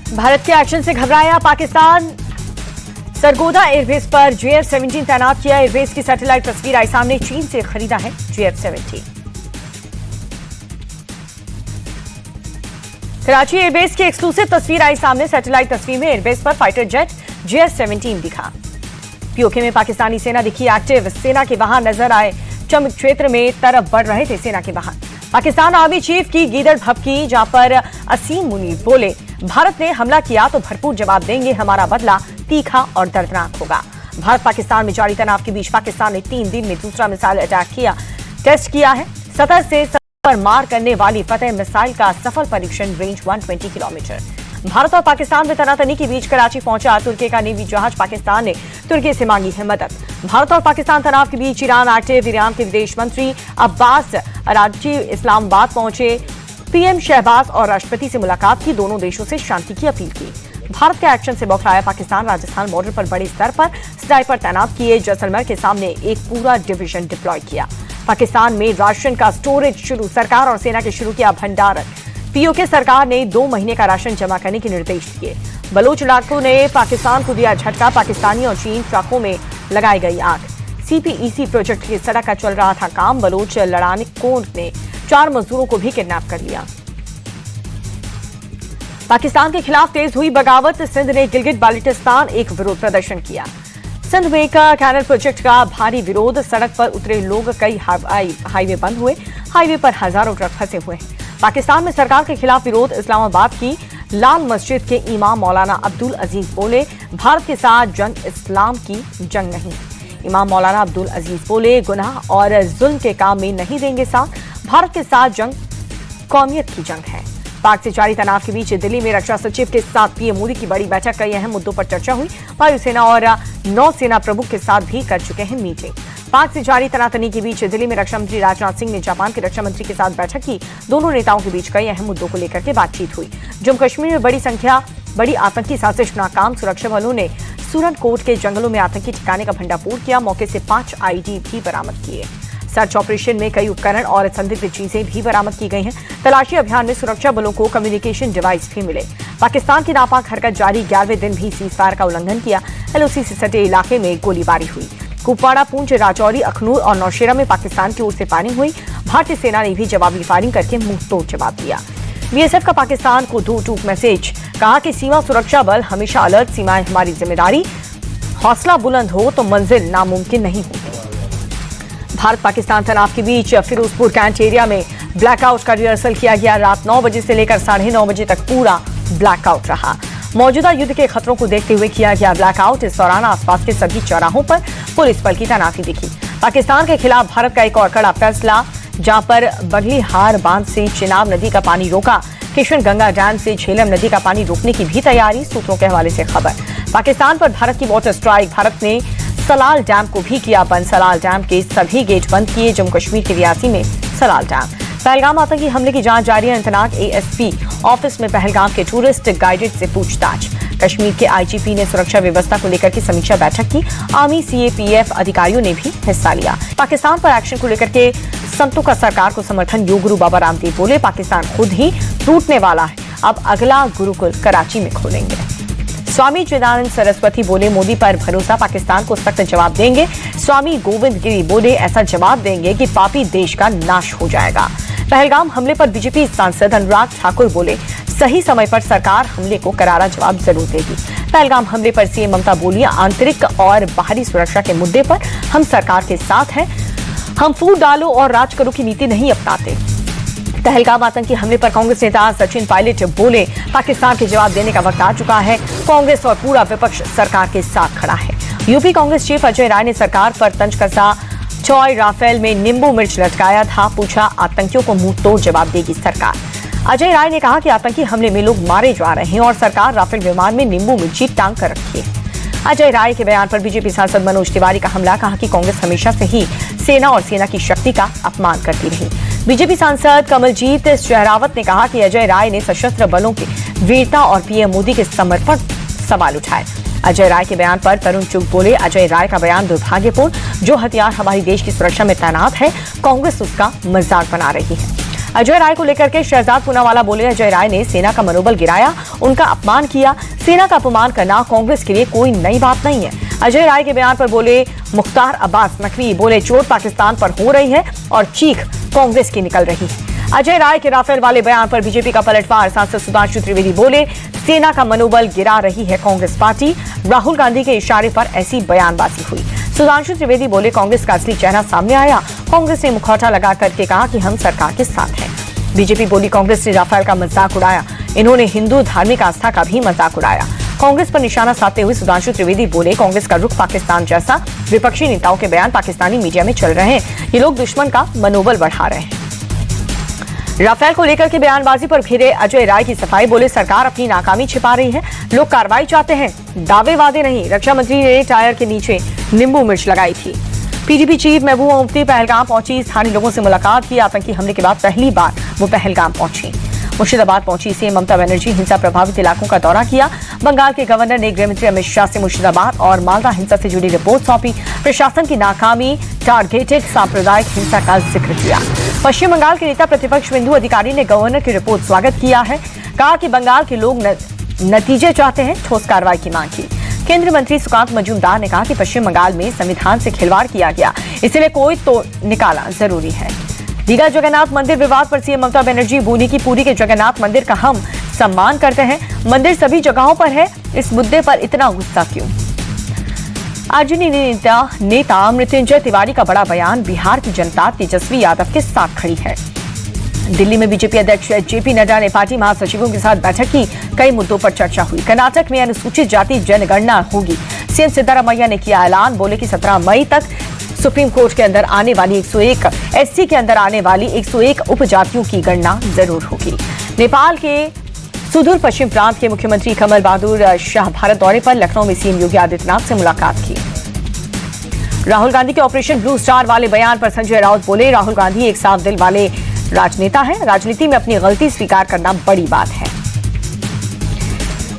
भारत के एक्शन से घबराया पाकिस्तान। सरगोदा एयरबेस पर JF-17 तैनात किया। एयरबेस की सैटेलाइट तस्वीर आई सामने। चीन से खरीदा है JF-17। कराची एयरबेस की एक्सक्लूसिव तस्वीर आई सामने। सैटेलाइट तस्वीर में एयरबेस पर फाइटर जेट JF-17 दिखा। पीओके में पाकिस्तानी सेना दिखी एक्टिव। सेना के वाहन नजर आए। चमक क्षेत्र में तरफ बढ़ रहे थे सेना के वाहन। पाकिस्तान आर्मी चीफ की गीदड़ भभकी, जहां पर असीम मुनीर बोले, भारत ने हमला किया तो भरपूर जवाब देंगे, हमारा बदला तीखा और दर्दनाक होगा। भारत पाकिस्तान में जारी तनाव के बीच पाकिस्तान ने 3 दिन में दूसरा मिसाइल अटैक टेस्ट किया है। 70 से पर मार करने वाली फतेह मिसाइल का सफल परीक्षण, रेंज 120 किलोमीटर। भारत और पाकिस्तान में तनातनी के बीच कराची पहुंचा तुर्की का नेवी जहाज। पाकिस्तान ने तुर्की से मांगी है मदद। भारत और पाकिस्तान तनाव के बीच ईरान एक्टिव। ईरान के विदेश मंत्री अब्बास अरागची इस्लामाबाद पहुंचे। पीएम शहबाज और राष्ट्रपति से मुलाकात की। दोनों देशों से शांति की अपील की। भारत के एक्शन से बौखलाया पाकिस्तान। राजस्थान बॉर्डर पर बड़े स्तर पर स्नाइपर तैनात किए। जैसलमेर के सामने एक पूरा डिवीजन डिप्लॉय किया। पाकिस्तान में राशन का स्टोरेज शुरू। सरकार और सेना के शुरू किया भंडारण। पीओके सरकार ने 2 महीने का राशन जमा करने के निर्देश दिए। बलोच इलाकों ने पाकिस्तान को दिया झटका। पाकिस्तानी और चीन ट्रकों में लगाई गई आग। CPEC प्रोजेक्ट की सड़क का चल रहा था काम। बलोच लड़ाकों ने 4 मजदूरों को भी किडनैप कर लिया। पाकिस्तान के खिलाफ तेज हुई बगावत। सिंध ने गिलगित बाल्टिस्तान एक विरोध प्रदर्शन किया। सिंध में एक कैनल प्रोजेक्ट का भारी विरोध। सड़क पर उतरे लोग। कई हाईवे बंद हुए। हाईवे पर हजारों ट्रक फंसे हुए हैं। पाकिस्तान में सरकार के खिलाफ विरोध। इस्लामाबाद की लाल मस्जिद के इमाम मौलाना अब्दुल अजीज बोले, भारत के साथ जंग इस्लाम की जंग नहीं। इमाम मौलाना अब्दुल अजीज बोले, गुनाह और जुल्म के काम में नहीं देंगे साथ। भारत के साथ जंग कौमियत की जंग है। पाक से जारी तनाव के बीच दिल्ली में रक्षा सचिव के साथ पीएम मोदी की बड़ी बैठक। कई अहम मुद्दों पर चर्चा हुई। वायुसेना और नौसेना प्रमुख के साथ भी कर चुके हैं मीटिंग। पाक से जारी तनातनी के बीच दिल्ली में रक्षा मंत्री राजनाथ सिंह ने जापान के रक्षा मंत्री के साथ बैठक की। दोनों नेताओं के बीच कई अहम मुद्दों को लेकर के बातचीत हुई। जम्मू कश्मीर में बड़ी आतंकी साजिश नाकाम। सुरक्षा बलों ने सूरनकोट के जंगलों में आतंकी ठिकाने का भंडाफोड़ किया। मौके से 5 IED भी बरामद किए। सर्च ऑपरेशन में कई उपकरण और संदिग्ध चीजें भी बरामद की गई हैं। तलाशी अभियान में सुरक्षा बलों को कम्युनिकेशन डिवाइस भी मिले। पाकिस्तान की नापाक हरकत जारी। 11वें दिन भी सीजफायर का उल्लंघन किया। LOC से सटे इलाके में गोलीबारी हुई। कुपवाड़ा, पूंछ, राजौरी, अखनूर और नौशेरा में पाकिस्तान की ओर से फायरिंग हुई। भारतीय सेना ने भी जवाबी फायरिंग करके मुंहतोड़ जवाब दिया। BSF का पाकिस्तान को 2 टूक मैसेज। कहा कि सीमा सुरक्षा बल हमेशा अलर्ट। सीमाएं हमारी जिम्मेदारी। हौसला बुलंद हो तो मंजिल नामुमकिन नहीं होती। भारत पाकिस्तान तनाव के बीच फिरोजपुर कैंट एरिया में ब्लैकआउट का रिहर्सल किया गया। रात 9 बजे से लेकर 9:30 बजे तक पूरा ब्लैकआउट रहा। मौजूदा युद्ध के खतरों को देखते हुए किया गया ब्लैकआउट। इस दौरान आसपास के सभी चौराहों पर पुलिस बल की तैनाती दिखी। पाकिस्तान के खिलाफ भारत का एक और कड़ा फैसला, जहां पर बगलीहार बांध से चिनाब नदी का पानी रोका। किशन गंगा डैम से झेलम नदी का पानी रोकने की भी तैयारी। सूत्रों के हवाले से खबर। पाकिस्तान पर भारत की वाटर स्ट्राइक। भारत ने सलाल डैम को भी किया बंद। सलाल डैम के सभी गेट बंद किए। जम्मू कश्मीर के रियासी में सलाल डैम। पहलगाम आतंकी हमले की जांच जारी है। अनंतनाग ASP ऑफिस में पहलगाम के टूरिस्ट गाइडेड से पूछताछ। कश्मीर के IGP ने सुरक्षा व्यवस्था को लेकर की समीक्षा बैठक की। आर्मी CAPF अधिकारियों ने भी हिस्सा लिया। पाकिस्तान पर एक्शन को लेकर के संतों का सरकार को समर्थन। योग गुरु बाबा रामदेव बोले, पाकिस्तान खुद ही टूटने वाला है। अब अगला गुरुकुल कराची में खोलेंगे। स्वामी चिदानंद सरस्वती बोले, मोदी पर भरोसा, पाकिस्तान को सख्त जवाब देंगे। स्वामी गोविंद गिरी बोले, ऐसा जवाब देंगे कि पापी देश का नाश हो जाएगा। पहलगाम हमले पर बीजेपी सांसद अनुराग ठाकुर बोले, सही समय पर सरकार हमले को करारा जवाब जरूर देगी। पहलगाम हमले पर CM ममता बोली, आंतरिक और बाहरी सुरक्षा के मुद्दे पर हम सरकार के साथ हैं। हम फूट डालो और राज करो की नीति नहीं अपनाते। पहलगाम आतंकी हमले पर कांग्रेस नेता सचिन पायलट बोले, पाकिस्तान के जवाब देने का वक्त आ चुका है। कांग्रेस और पूरा विपक्ष सरकार के साथ खड़ा है। यूपी कांग्रेस चीफ अजय राय ने सरकार पर तंज कसा। चॉय राफेल में नींबू मिर्च लटकाया था। पूछा, आतंकियों को मुंह तोड़ जवाब देगी सरकार। अजय राय ने कहा कि आतंकी हमले में लोग मारे जा रहे हैं और सरकार राफेल विमान में नींबू मिर्ची टांग कर रखी है। अजय राय के बयान पर बीजेपी सांसद मनोज तिवारी का हमला। कहा कि कांग्रेस हमेशा से ही सेना और सेना की शक्ति का अपमान करती रही। बीजेपी सांसद कमलजीत शेहरावत ने कहा कि अजय राय ने सशस्त्र बलों की वीरता और पीएम मोदी के समर्पण सवाल उठाए। अजय राय के बयान पर तरुण चुग बोले, अजय राय का बयान दुर्भाग्यपूर्ण। जो हथियार हमारी देश की सुरक्षा में तैनात है, कांग्रेस उसका मजाक बना रही है। अजय राय को लेकर के शहजाद पूनावाला बोले, अजय राय ने सेना का मनोबल गिराया, उनका अपमान किया। सेना का अपमान करना कांग्रेस के लिए कोई नई बात नहीं है। अजय राय के बयान पर बोले मुख्तार अब्बास नकवी, बोले चोट पाकिस्तान पर हो रही है और चीख कांग्रेस की निकल रही है। अजय राय के राफेल वाले बयान पर बीजेपी का पलटवार, सांसद सुधांशु त्रिवेदी बोले सेना का मनोबल गिरा रही है कांग्रेस पार्टी, राहुल गांधी के इशारे पर ऐसी बयानबाजी हुई। सुधांशु त्रिवेदी बोले कांग्रेस का असली चेहरा सामने आया, कांग्रेस ने मुखौटा लगा करके कहा कि हम सरकार के साथ हैं। बीजेपी बोली कांग्रेस ने राफेल का मजाक उड़ाया, इन्होंने हिंदू धार्मिक आस्था का भी मजाक उड़ाया। कांग्रेस पर निशाना साधते हुए सुधांशु त्रिवेदी बोले कांग्रेस का रुख पाकिस्तान जैसा, विपक्षी नेताओं के बयान पाकिस्तानी मीडिया में चल रहे हैं, ये लोग दुश्मन का मनोबल बढ़ा रहे हैं। राफेल को लेकर के बयानबाजी पर घिरे अजय राय की सफाई, बोले सरकार अपनी नाकामी छिपा रही है, लोग कार्रवाई चाहते हैं, दावे वादे नहीं। रक्षा मंत्री ने टायर के नीचे नींबू मिर्च लगाई थी। पीडीपी चीफ महबूबा मुफ्ती पहलगाम पहुंची, स्थानीय लोगों से मुलाकात की। आतंकी हमले के बाद पहली बार वो पहलगाम पहुंची। मुर्शिदाबाद पहुंची सीएम ममता बनर्जी, हिंसा प्रभावित इलाकों का दौरा किया। बंगाल के गवर्नर ने गृहमंत्री अमित शाह से मुर्शिदाबाद और मालदा हिंसा से जुड़ी रिपोर्ट सौंपी। प्रशासन की नाकामी, टारगेटेड सांप्रदायिक हिंसा का जिक्र किया। पश्चिम बंगाल के नेता प्रतिपक्ष बिंदु अधिकारी ने गवर्नर की रिपोर्ट स्वागत किया है, कहा कि बंगाल के लोग नतीजे चाहते हैं, ठोस कार्रवाई की मांग की। केंद्रीय मंत्री सुकांत मजूमदार ने कहा कि पश्चिम बंगाल में संविधान से खिलवाड़ किया गया, इसलिए कोई तो निकाला जरूरी है। दीघा जगन्नाथ मंदिर विवाद पर सीएम ममता बनर्जी बोली कि पुरी के जगन्नाथ मंदिर का हम सम्मान करते हैं, मंदिर सभी जगहों पर है, इस मुद्दे पर इतना गुस्सा क्यों। आरजेडी नेता मृत्युंजय तिवारी का बड़ा बयान, बिहार की जनता तेजस्वी यादव के साथ खड़ी है। दिल्ली में बीजेपी अध्यक्ष जेपी नड्डा ने पार्टी महासचिवों के साथ बैठक की, कई मुद्दों पर चर्चा हुई। कर्नाटक में अनुसूचित जाति जनगणना होगी, सीएम सिद्धारमैया ने किया ऐलान, बोले कि 17 मई तक सुप्रीम कोर्ट के अंदर आने वाली 101, एससी के अंदर आने वाली 101 उपजातियों की गणना जरूर होगी। नेपाल के सुदूर पश्चिम प्रांत के मुख्यमंत्री कमल बहादुर शाह भारत दौरे पर, लखनऊ में सीएम योगी आदित्यनाथ से मुलाकात की। राहुल गांधी के ऑपरेशन ब्लू स्टार वाले बयान पर संजय राउत बोले, राहुल गांधी एक साफ दिल वाले राजनेता है, राजनीति में अपनी गलती स्वीकार करना बड़ी बात है।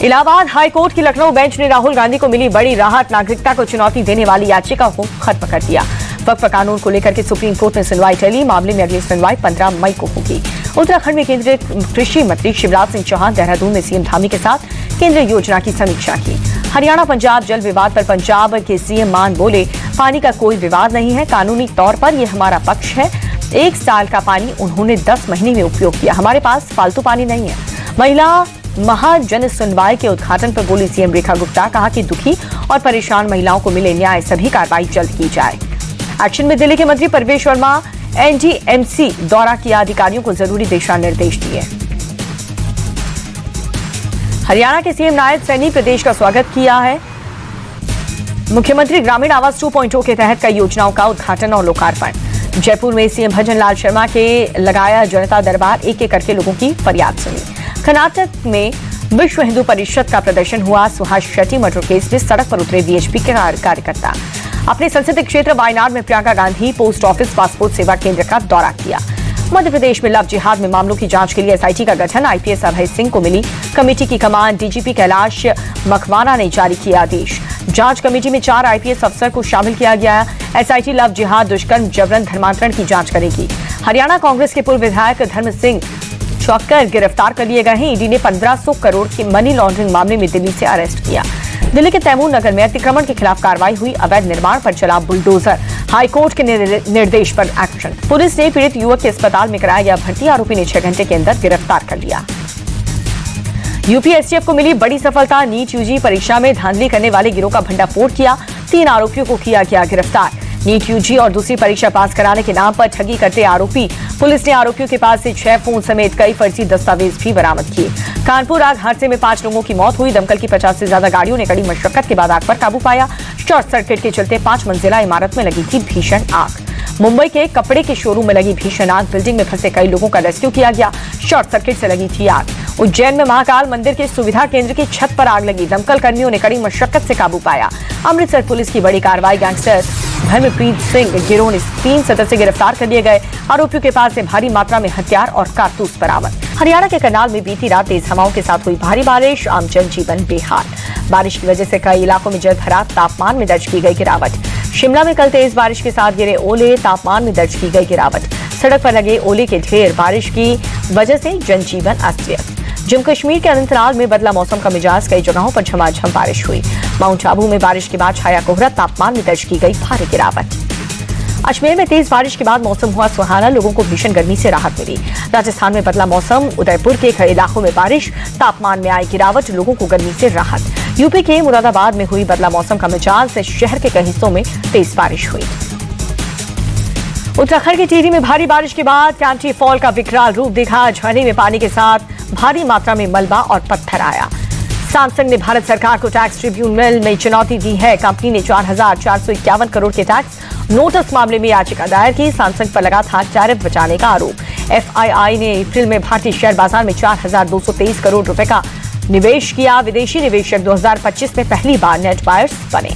इलाहाबाद हाई कोर्ट की लखनऊ बेंच ने राहुल गांधी को मिली बड़ी राहत, नागरिकता को चुनौती देने वाली याचिका को खत्म कर दिया। वक्फ कानून को लेकर के सुप्रीम कोर्ट में सुनवाई टली, मामले में अगली सुनवाई 15 मई को होगी। उत्तराखंड में केंद्रीय कृषि मंत्री शिवराज सिंह चौहान देहरादून में सीएम धामी के साथ केंद्रीय योजना की समीक्षा की। हरियाणा पंजाब जल विवाद पर पंजाब के सीएम मान बोले, पानी का कोई विवाद नहीं है, कानूनी तौर पर यह हमारा पक्ष है। 1 साल का पानी उन्होंने 10 महीने में उपयोग किया, हमारे पास फालतू पानी नहीं है। महिला महाजन सुनवाई के उद्घाटन पर बोली सीएम रेखा गुप्ता, कहा कि दुखी और परेशान महिलाओं को मिले न्याय, सभी कार्रवाई जल्द की जाए। एक्शन में दिल्ली के मंत्री परवेश वर्मा एनडीएमसी दौरा किया, अधिकारियों को जरूरी दिशा निर्देश दिए। हरियाणा के सीएम नायब सैनी प्रदेश का स्वागत किया है। मुख्यमंत्री ग्रामीण आवास 2.0 के तहत कई योजनाओं का उद्घाटन और लोकार्पण। जयपुर में सीएम भजन लाल शर्मा के लगाया जनता दरबार, एक एक करके लोगों की फरियाद सुनी। कर्नाटक में विश्व हिंदू परिषद का प्रदर्शन हुआ, सुहास शेट्टी मर्डर केस में सड़क पर उतरे बीएचपी के कार्यकर्ता। अपने संसदीय क्षेत्र वायनाड में Priyanka Gandhi post office passport सेवा केंद्र का दौरा किया। मध्य प्रदेश में लव जिहाद में मामलों की जांच के लिए एसआईटी का गठन, आईपीएस अभय सिंह को मिली कमेटी की कमान, डीजीपी कैलाश मखवाना ने जारी किया आदेश। जांच कमेटी में 4 आईपीएस अफसर को शामिल किया गया। एसआईटी लव जिहाद, दुष्कर्म, जबरन धर्मांतरण की जांच करेगी। हरियाणा कांग्रेस के पूर्व विधायक धर्म सिंह चौक्कर गिरफ्तार कर लिए गए हैं। ईडी ने 1500 करोड़ के मनी लॉन्ड्रिंग मामले में दिल्ली से अरेस्ट किया। दिल्ली के तैमूर नगर में अतिक्रमण के खिलाफ कार्रवाई हुई, अवैध निर्माण पर चला बुलडोजर, हाईकोर्ट के निर्देश पर एक्शन। पुलिस ने पीड़ित युवक के अस्पताल में कराया गया भर्ती, आरोपी ने 6 घंटे के अंदर गिरफ्तार कर लिया। यूपीएससीएफ को मिली बड़ी सफलता, नीट यूजी परीक्षा में धांधली करने वाले गिरोह का भंडाफोड़ किया, 3 आरोपियों को किया गया गिरफ्तार। नीट यूजी और दूसरी परीक्षा पास कराने के नाम पर ठगी करते आरोपी, पुलिस ने आरोपियों के पास से 6 फोन समेत कई फर्जी दस्तावेज भी बरामद किए। कानपुर आग हादसे में 5 लोगों की मौत हुई, दमकल की 50 से ज्यादा गाड़ियों ने कड़ी मशक्कत के बाद आग पर काबू पाया। शॉर्ट सर्किट के चलते 5 मंजिला इमारत में लगी थी भीषण आग। मुंबई के कपड़े के शोरूम में लगी भीषण आग, बिल्डिंग में फंसे कई लोगों का रेस्क्यू किया गया, शॉर्ट सर्किट से लगी थी आग। उज्जैन में महाकाल मंदिर के सुविधा केंद्र की छत पर आग लगी, दमकल कर्मियों ने कड़ी मशक्कत से काबू पाया। अमृतसर पुलिस की बड़ी कार्रवाई, गैंगस्टर धर्मप्रीत सिंह गिरोह ने 3 सदस्य गिरफ्तार कर लिए गए, आरोपियों के पास से भारी मात्रा में हथियार और कारतूस बरामद। हरियाणा के करनाल में बीती रात तेज हवाओं के साथ हुई भारी बारिश, आम जनजीवन बेहाल। बारिश की वजह से कई इलाकों में जलभराव, तापमान में दर्ज की गई गिरावट। शिमला में कल तेज बारिश के साथ गिरे ओले, तापमान में दर्ज की गई गिरावट। सड़क पर लगे ओले के ढेर, बारिश की वजह से जनजीवन अस्त व्यस्त। जम्मू कश्मीर के अनंतनाग में बदला मौसम का मिजाज, कई जगहों पर झमाझम बारिश हुई। माउंट आबू में बारिश के बाद छाया कोहरा, तापमान में दर्ज की गई भारी गिरावट। अजमेर में तेज बारिश के बाद मौसम हुआ सुहाना, लोगों को भीषण गर्मी से राहत मिली। राजस्थान में बदला मौसम, उदयपुर के कई इलाकों में बारिश, तापमान में आई गिरावट, लोगों को गर्मी से राहत। यूपी के मुरादाबाद में हुई बदला मौसम का मिजाज से शहर के कई हिस्सों में तेज बारिश हुई। उत्तराखंड के टिहरी में भारी बारिश के बाद कैंटी फॉल का विकराल रूप दिखा। झरने में पानी के साथ भारी मात्रा में मलबा और पत्थर आया। सैमसंग ने भारत सरकार को टैक्स ट्रिब्यूनल में चुनौती दी है। कंपनी ने 4,451 करोड़ के टैक्स नोटिस मामले में याचिका दायर की। सैमसंग पर लगा था टैरिफ बचाने का आरोप। एफआईआई ने अप्रैल में भारतीय शेयर बाजार में 4,223 करोड़ रुपए का निवेश किया। विदेशी निवेशक 2025 में पहली बार नेट बायर्स बने।